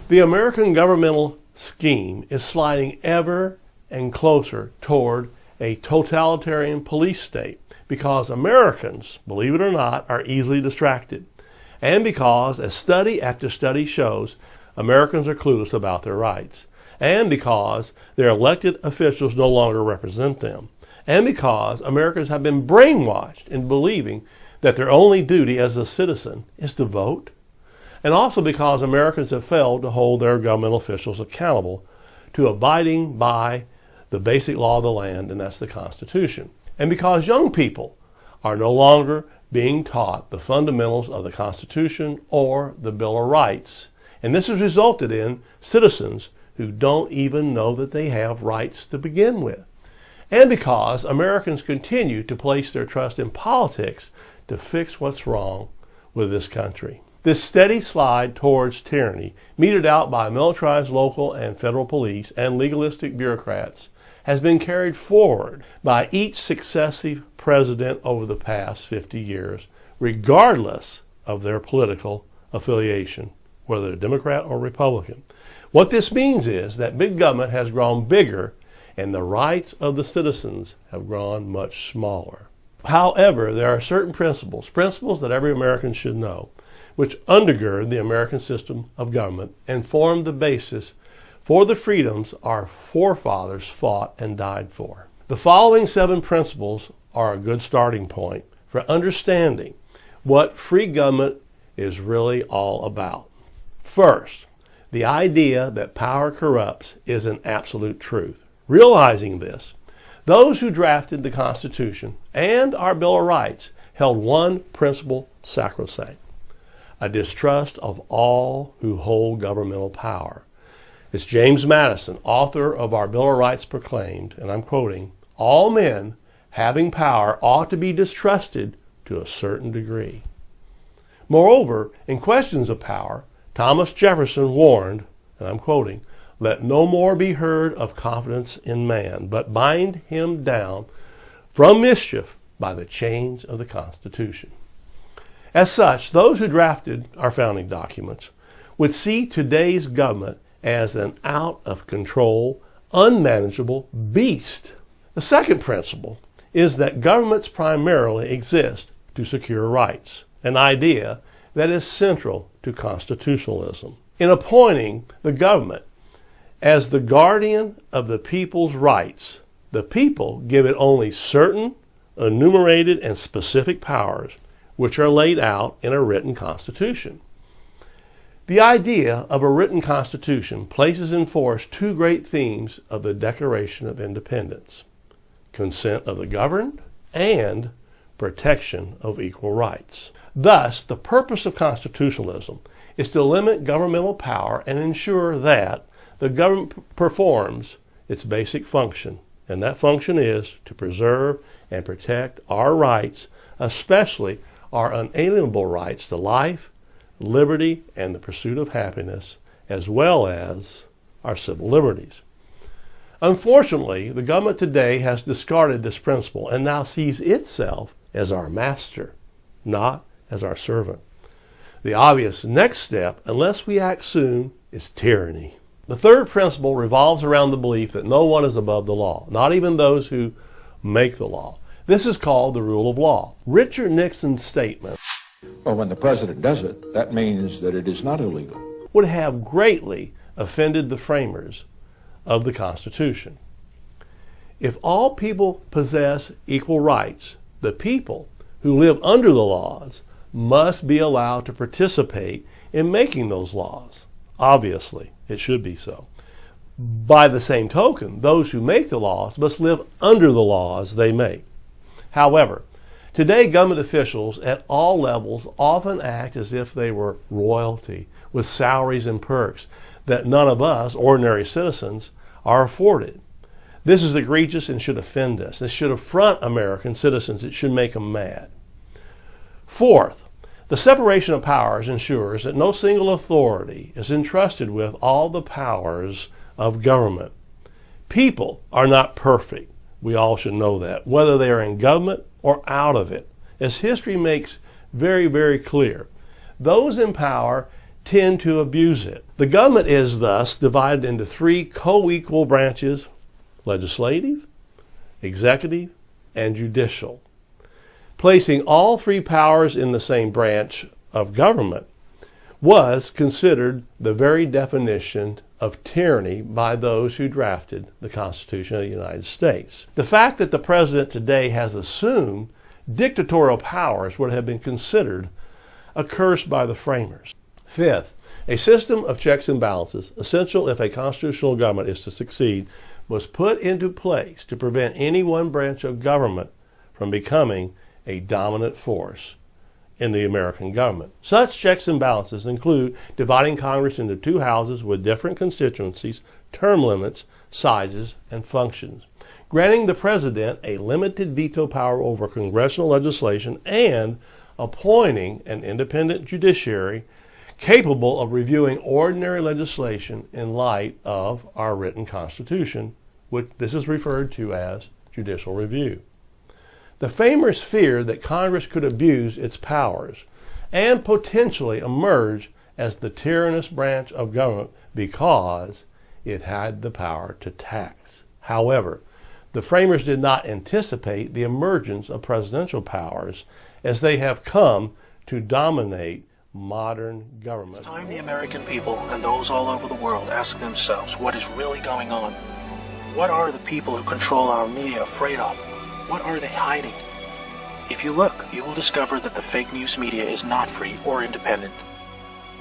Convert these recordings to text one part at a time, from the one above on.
The American governmental scheme is sliding ever and closer toward a totalitarian police state because Americans, believe it or not, are easily distracted. And because, as study after study shows, Americans are clueless about their rights. And because their elected officials no longer represent them. And because Americans have been brainwashed in believing that their only duty as a citizen is to vote. And also because Americans have failed to hold their governmental officials accountable to abiding by the basic law of the land, and that's the Constitution. And because young people are no longer being taught the fundamentals of the Constitution or the Bill of Rights. And this has resulted in citizens who don't even know that they have rights to begin with. And because Americans continue to place their trust in politics to fix what's wrong with this country. This steady slide towards tyranny, meted out by militarized local and federal police and legalistic bureaucrats, has been carried forward by each successive president over the past 50 years, regardless of their political affiliation, whether they're Democrat or Republican. What this means is that big government has grown bigger and the rights of the citizens have grown much smaller. However, there are certain principles that every American should know, which undergird the American system of government and form the basis for the freedoms our forefathers fought and died for. The following 7 principles are a good starting point for understanding what free government is really all about. First, the idea that power corrupts is an absolute truth. Realizing this, those who drafted the Constitution and our Bill of Rights held one principle sacrosanct: a distrust of all who hold governmental power. As James Madison, author of our Bill of Rights, proclaimed, and I'm quoting, "All men having power ought to be distrusted to a certain degree." Moreover, in questions of power, Thomas Jefferson warned, and I'm quoting, "Let no more be heard of confidence in man, but bind him down from mischief by the chains of the Constitution." As such, those who drafted our founding documents would see today's government as an out-of-control, unmanageable beast. The second principle is that governments primarily exist to secure rights, an idea that is central to constitutionalism. In appointing the government as the guardian of the people's rights, the people give it only certain, enumerated, and specific powers, which are laid out in a written constitution. The idea of a written constitution places in force 2 great themes of the Declaration of Independence: consent of the governed and protection of equal rights. Thus, the purpose of constitutionalism is to limit governmental power and ensure that the government performs its basic function, and that function is to preserve and protect our rights, especially our unalienable rights to life, liberty, and the pursuit of happiness, as well as our civil liberties. Unfortunately, the government today has discarded this principle and now sees itself as our master, not as our servant. The obvious next step, unless we act soon, is tyranny. The third principle revolves around the belief that no one is above the law, not even those who make the law. This is called the rule of law. Richard Nixon's statement, "Well, when the president does it, that means that it is not illegal," would have greatly offended the framers of the Constitution. If all people possess equal rights, the people who live under the laws must be allowed to participate in making those laws. Obviously, it should be so. By the same token, those who make the laws must live under the laws they make. However, today government officials at all levels often act as if they were royalty, with salaries and perks that none of us, ordinary citizens, are afforded. This is egregious and should offend us. This should affront American citizens. It should make them mad. Fourth, the separation of powers ensures that no single authority is entrusted with all the powers of government. People are not perfect. We all should know that, whether they are in government or out of it. As history makes very, very clear, those in power tend to abuse it. The government is thus divided into three co-equal branches: legislative, executive, and judicial. Placing all three powers in the same branch of government was considered the very definition of tyranny by those who drafted the Constitution of the United States. The fact that the president today has assumed dictatorial powers would have been considered a curse by the framers. Fifth, a system of checks and balances, essential if a constitutional government is to succeed, was put into place to prevent any one branch of government from becoming a dominant force in the American government. Such checks and balances include dividing Congress into two houses with different constituencies, term limits, sizes, and functions, granting the president a limited veto power over congressional legislation, and appointing an independent judiciary capable of reviewing ordinary legislation in light of our written Constitution, which this is referred to as judicial review. The framers feared that Congress could abuse its powers and potentially emerge as the tyrannous branch of government because it had the power to tax. However, the framers did not anticipate the emergence of presidential powers as they have come to dominate modern government. It's time the American people and those all over the world ask themselves what is really going on. What are the people who control our media afraid of? What are they hiding? If you look, you will discover that the fake news media is not free or independent.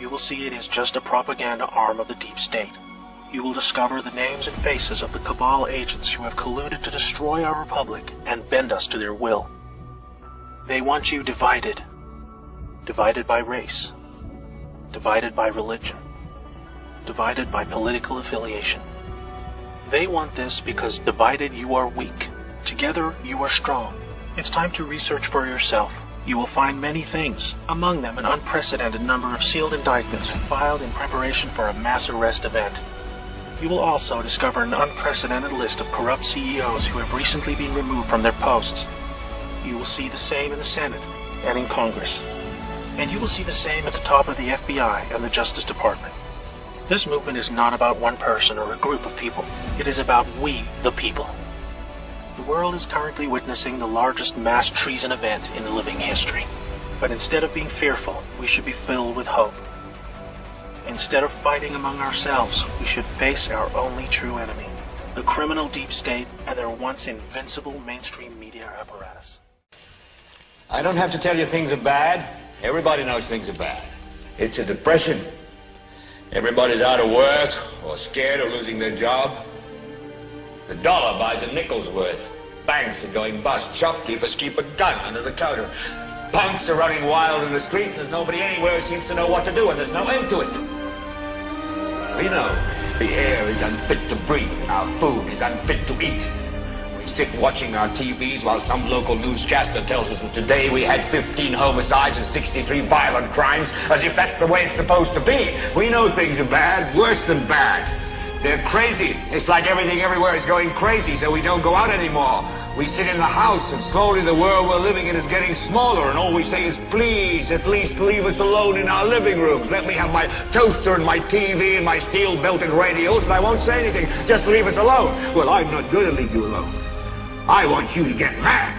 You will see it is just a propaganda arm of the deep state. You will discover the names and faces of the cabal agents who have colluded to destroy our republic and bend us to their will. They want you divided. Divided by race. Divided by religion. Divided by political affiliation. They want this because divided you are weak. Together you are strong. It's time to research for yourself. You will find many things, among them an unprecedented number of sealed indictments filed in preparation for a mass arrest event. You will also discover an unprecedented list of corrupt CEOs who have recently been removed from their posts. You will see the same in the Senate and in Congress. And you will see the same at the top of the FBI and the Justice Department. This movement is not about one person or a group of people. It is about we, the people. The world is currently witnessing the largest mass treason event in living history. But instead of being fearful, we should be filled with hope. Instead of fighting among ourselves, we should face our only true enemy, the criminal deep state and their once invincible mainstream media apparatus. I don't have to tell you things are bad. Everybody knows things are bad. It's a depression. Everybody's out of work or scared of losing their job. The dollar buys a nickel's worth. Banks are going bust. Shopkeepers keep a gun under the counter. Punks are running wild in the street, and there's nobody anywhere who seems to know what to do, and there's no end to it. We know the air is unfit to breathe, and our food is unfit to eat. We sit watching our TVs while some local newscaster tells us that today we had 15 homicides and 63 violent crimes, as if that's the way it's supposed to be. We know things are bad, worse than bad. They're crazy. It's like everything everywhere is going crazy, so we don't go out anymore. We sit in the house, and slowly the world we're living in is getting smaller, and all we say is, please, at least leave us alone in our living rooms. Let me have my toaster and my TV and my steel-belted radios, and I won't say anything. Just leave us alone. Well, I'm not going to leave you alone. I want you to get mad.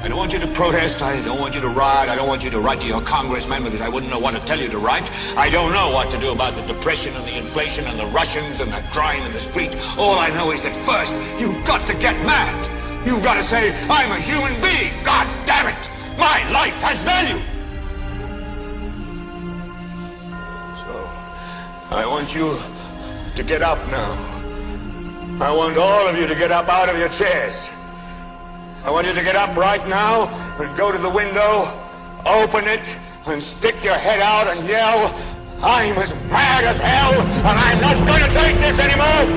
I don't want you to protest. I don't want you to riot. I don't want you to write to your congressman because I wouldn't know what to tell you to write. I don't know what to do about the depression and the inflation and the Russians and the crime in the street. All I know is that first, you've got to get mad. You've got to say, I'm a human being. God damn it. My life has value. So, I want you to get up now. I want all of you to get up out of your chairs. I want you to get up right now and go to the window, open it, and stick your head out and yell, I'm as mad as hell, and I'm not going to take this anymore.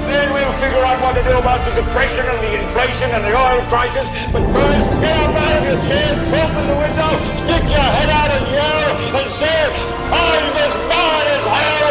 Then we'll figure out what to do about the depression and the inflation and the oil prices. But first, get up out of your chairs, open the window, stick your head out and yell, and say, I'm as mad as hell,